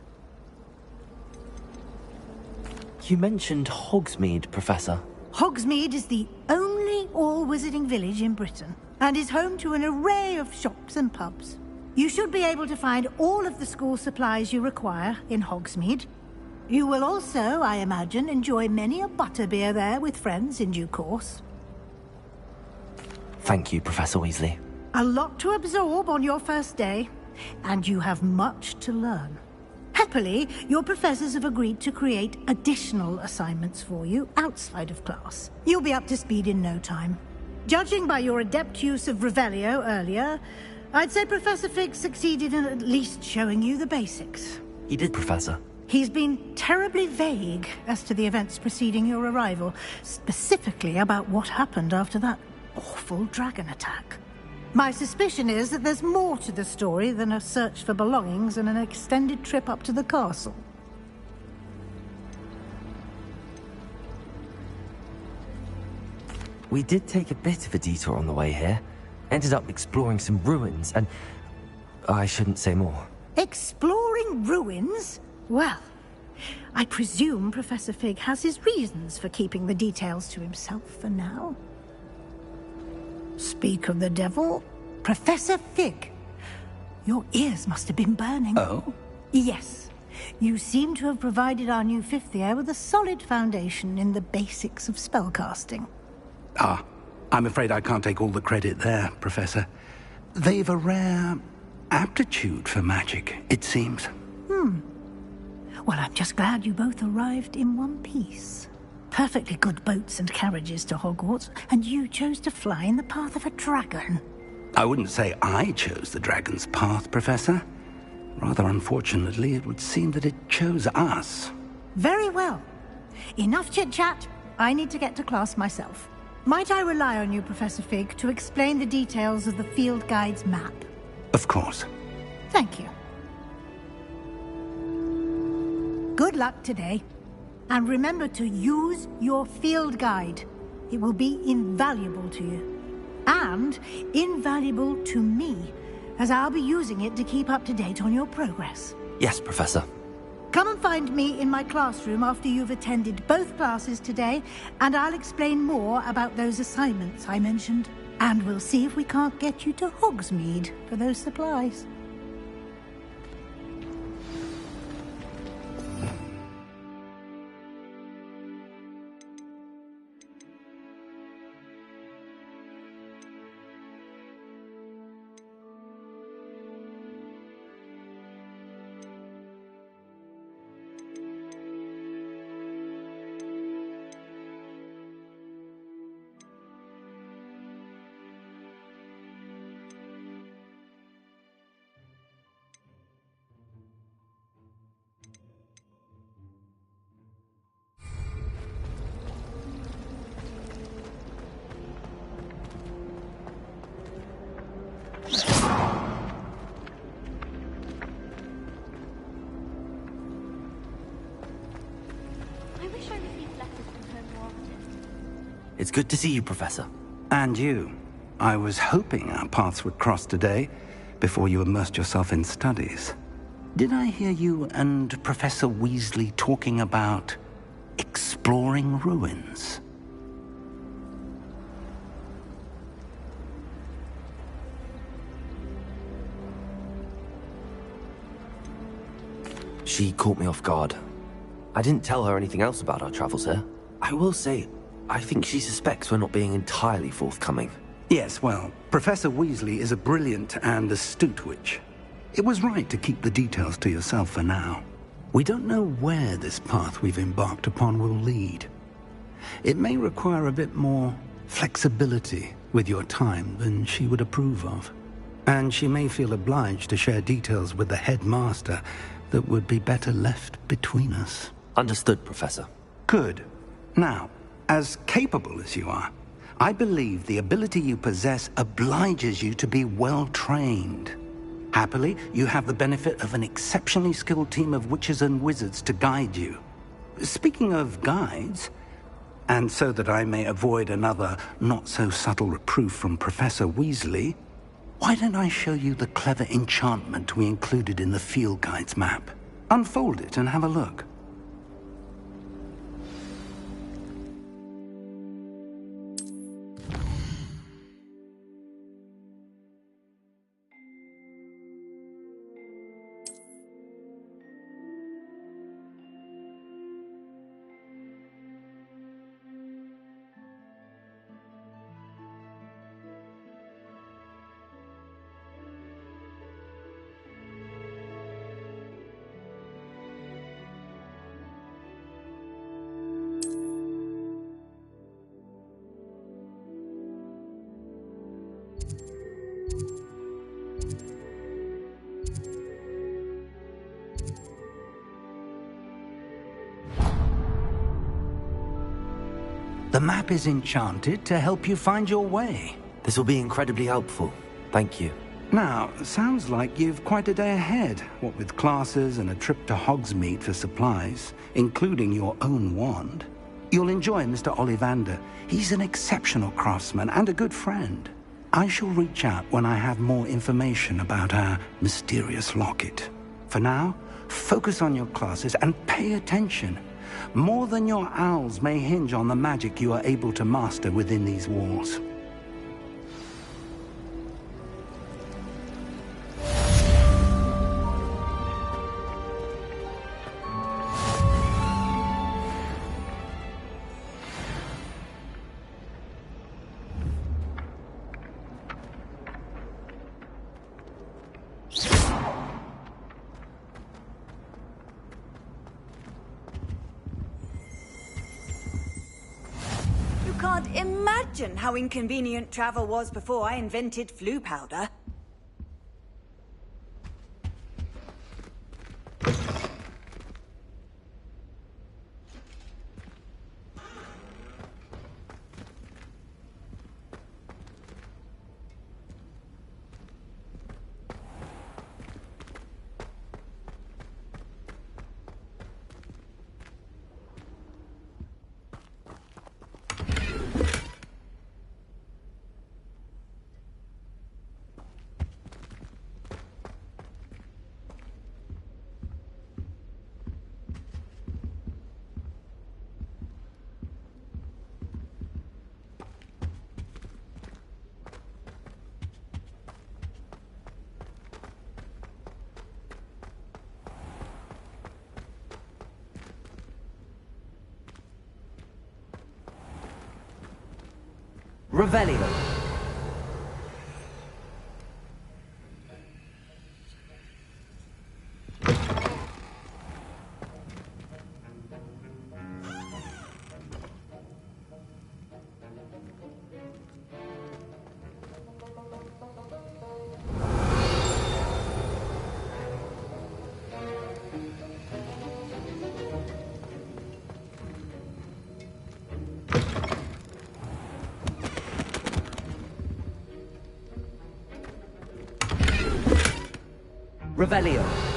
You mentioned Hogsmeade, Professor. Hogsmeade is the only all-wizarding village in Britain, and is home to an array of shops and pubs. You should be able to find all of the school supplies you require in Hogsmeade. You will also, I imagine, enjoy many a butterbeer there with friends in due course. Thank you, Professor Weasley. A lot to absorb on your first day, and you have much to learn. Happily, your professors have agreed to create additional assignments for you outside of class. You'll be up to speed in no time. Judging by your adept use of Revelio earlier, I'd say Professor Fig succeeded in at least showing you the basics. He did, Professor. He's been terribly vague as to the events preceding your arrival, specifically about what happened after that awful dragon attack. My suspicion is that there's more to the story than a search for belongings and an extended trip up to the castle. We did take a bit of a detour on the way here. Ended up exploring some ruins, and I shouldn't say more. Exploring ruins? Well, I presume Professor Fig has his reasons for keeping the details to himself for now. Speak of the devil, Professor Fig. Your ears must have been burning. Oh? Yes. You seem to have provided our new fifth year with a solid foundation in the basics of spellcasting. Ah, I'm afraid I can't take all the credit there, Professor. They've a rare aptitude for magic, it seems. Well, I'm just glad you both arrived in one piece. Perfectly good boats and carriages to Hogwarts, and you chose to fly in the path of a dragon. I wouldn't say I chose the dragon's path, Professor. Rather unfortunately, it would seem that it chose us. Very well. Enough chit-chat. I need to get to class myself. Might I rely on you, Professor Fig, to explain the details of the field guide's map? Of course. Thank you. Good luck today. And remember to use your field guide. It will be invaluable to you. And invaluable to me, as I'll be using it to keep up to date on your progress. Yes, Professor. Come and find me in my classroom after you've attended both classes today, and I'll explain more about those assignments I mentioned. And we'll see if we can't get you to Hogsmeade for those supplies. It's good to see you, Professor. And you. I was hoping our paths would cross today, before you immersed yourself in studies. Did I hear you and Professor Weasley talking about exploring ruins? She caught me off guard. I didn't tell her anything else about our travels here. I will say, I think she suspects we're not being entirely forthcoming. Yes, well, Professor Weasley is a brilliant and astute witch. It was right to keep the details to yourself for now. We don't know where this path we've embarked upon will lead. It may require a bit more flexibility with your time than she would approve of. And she may feel obliged to share details with the headmaster that would be better left between us. Understood, Professor. Good. Now, as capable as you are, I believe the ability you possess obliges you to be well-trained. Happily, you have the benefit of an exceptionally skilled team of witches and wizards to guide you. Speaking of guides, and so that I may avoid another not-so-subtle reproof from Professor Weasley, why don't I show you the clever enchantment we included in the field guide's map? Unfold it and have a look. The map is enchanted to help you find your way. This will be incredibly helpful. Thank you. Now, sounds like you've quite a day ahead, what with classes and a trip to Hogsmeade for supplies, including your own wand. You'll enjoy Mr. Ollivander. He's an exceptional craftsman and a good friend. I shall reach out when I have more information about our mysterious locket. For now, focus on your classes and pay attention. More than your owls may hinge on the magic you are able to master within these walls. Can't imagine how inconvenient travel was before I invented flu powder. Revelio. Revelio.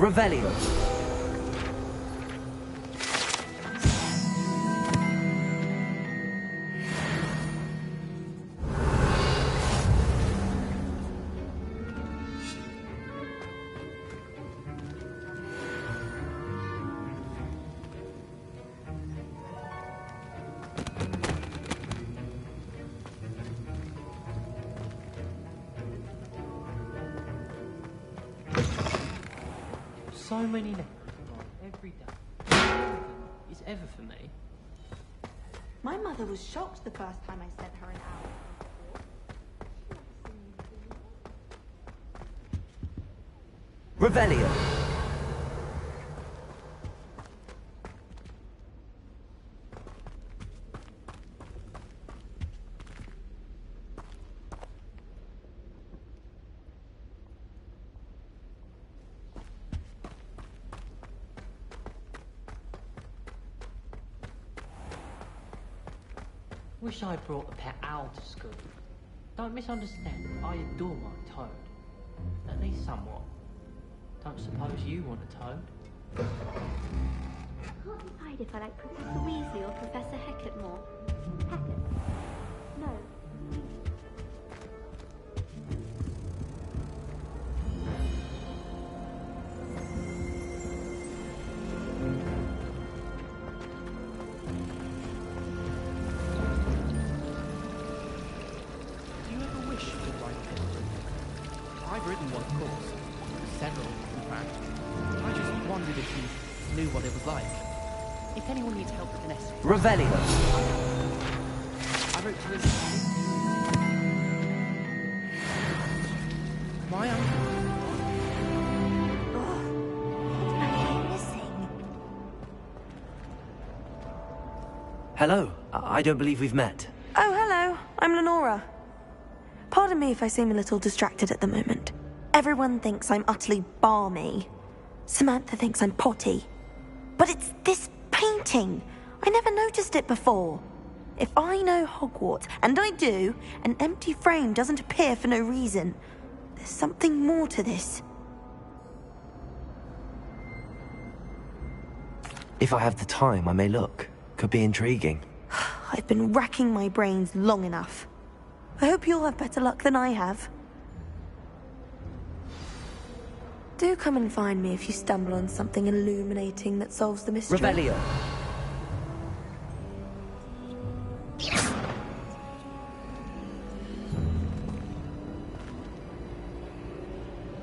Revelio. So many letters every day. Is ever for me. My mother was shocked the first time I sent her an owl. Revelio. Wish I brought a pet owl to school. Don't misunderstand. I adore my toad. At least somewhat. Don't suppose you want a toad? Can't decide if I like Professor Weasley or Professor Hecat more. Hecat? No. Do you ever wish you could write a book? I've written one, of course. Several, in fact. I just wondered if you knew what it was like. If anyone needs help with an essay. Revelio. I wrote to his... My uncle. Hello. I don't believe we've met. Oh, hello. I'm Lenora. Pardon me if I seem a little distracted at the moment. Everyone thinks I'm utterly balmy. Samantha thinks I'm potty. But it's this painting. I never noticed it before. If I know Hogwarts, and I do, an empty frame doesn't appear for no reason. There's something more to this. If I have the time, I may look. Could be intriguing. I've been racking my brains long enough. I hope you'll have better luck than I have. Do come and find me if you stumble on something illuminating that solves the mystery. Revelio.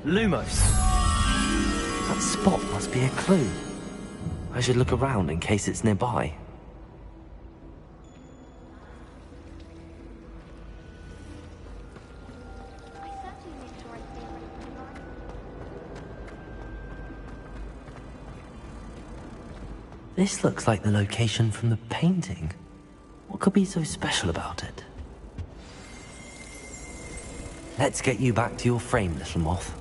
Lumos! That spot must be a clue. I should look around in case it's nearby. This looks like the location from the painting. What could be so special about it? Let's get you back to your frame, little moth.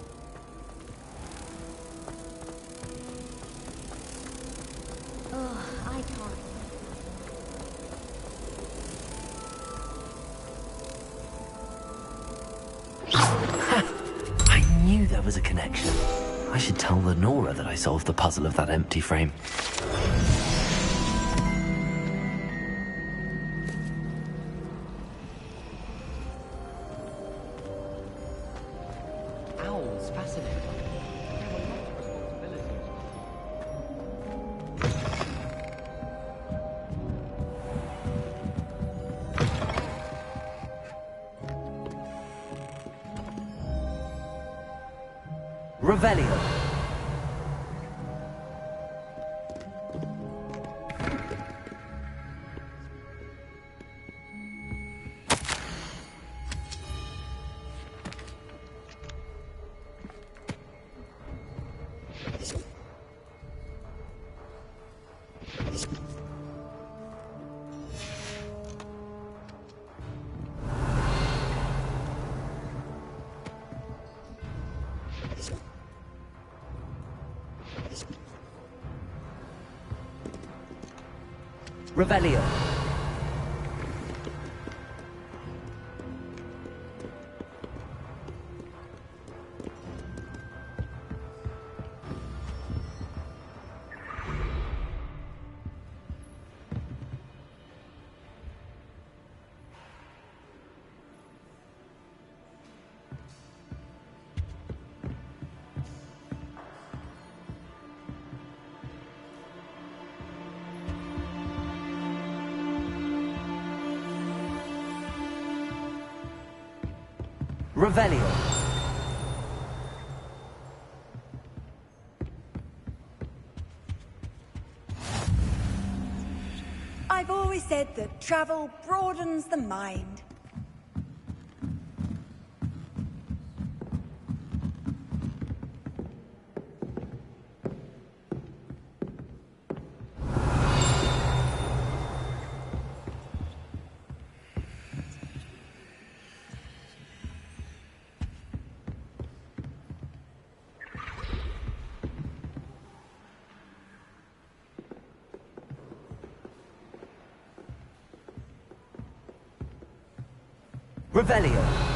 Oh, I can't. I knew there was a connection. I should tell Lenora that I solved the puzzle of that empty frame. Owls, fascinating. They have a lot of responsibility. Revelio. Revelio. Revelio. I've always said that travel broadens the mind. Revelio.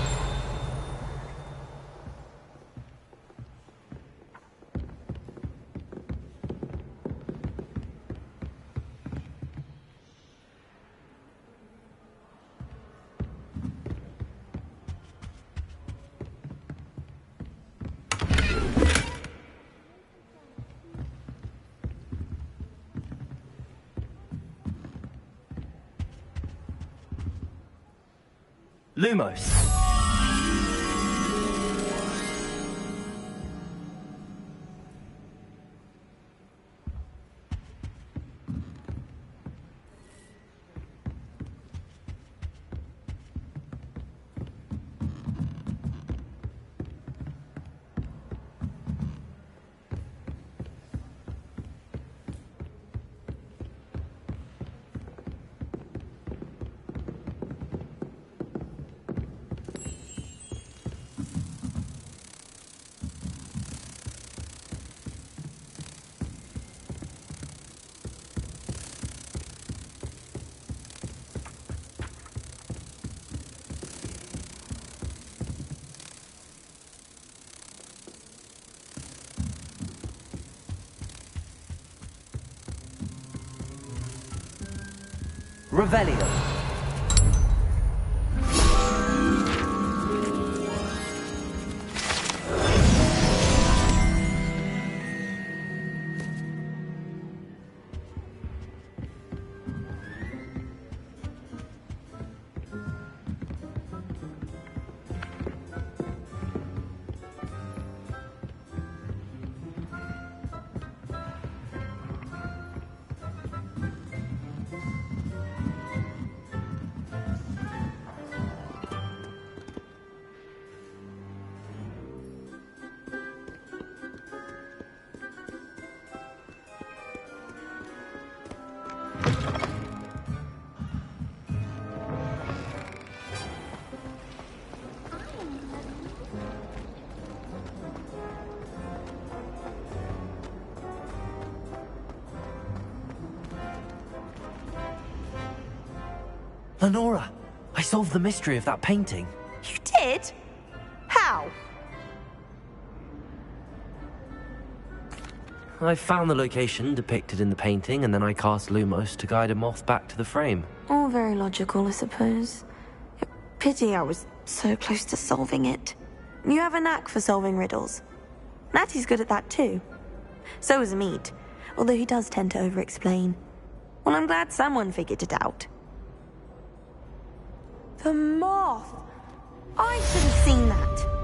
Lumos. Revelio. Lenora, I solved the mystery of that painting. You did? How? I found the location depicted in the painting, and then I cast Lumos to guide a moth back to the frame. All very logical, I suppose. Pity I was so close to solving it. You have a knack for solving riddles. Natty's good at that too. So is Meat, although he does tend to over-explain. Well, I'm glad someone figured it out. The moth! I should have seen that.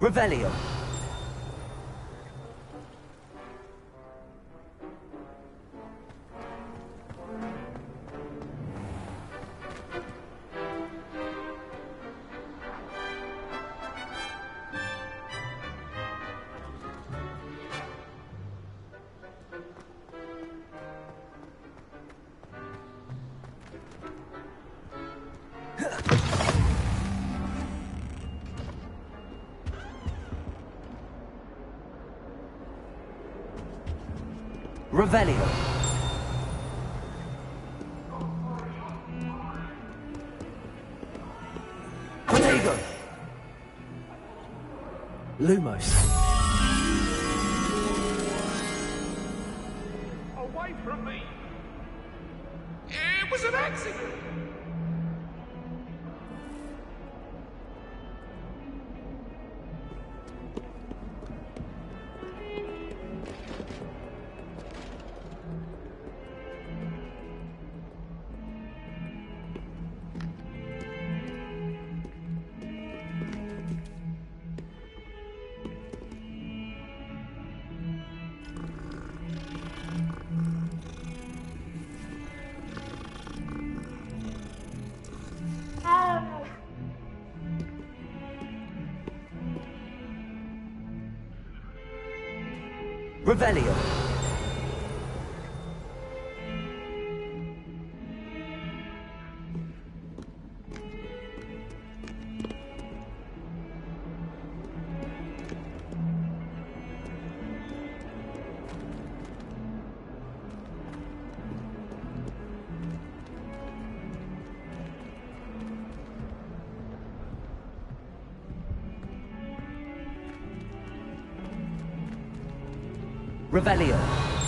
Revelio. Revelio. Protego. Lumos. Away from me! It was an accident! Revelio. Revelio.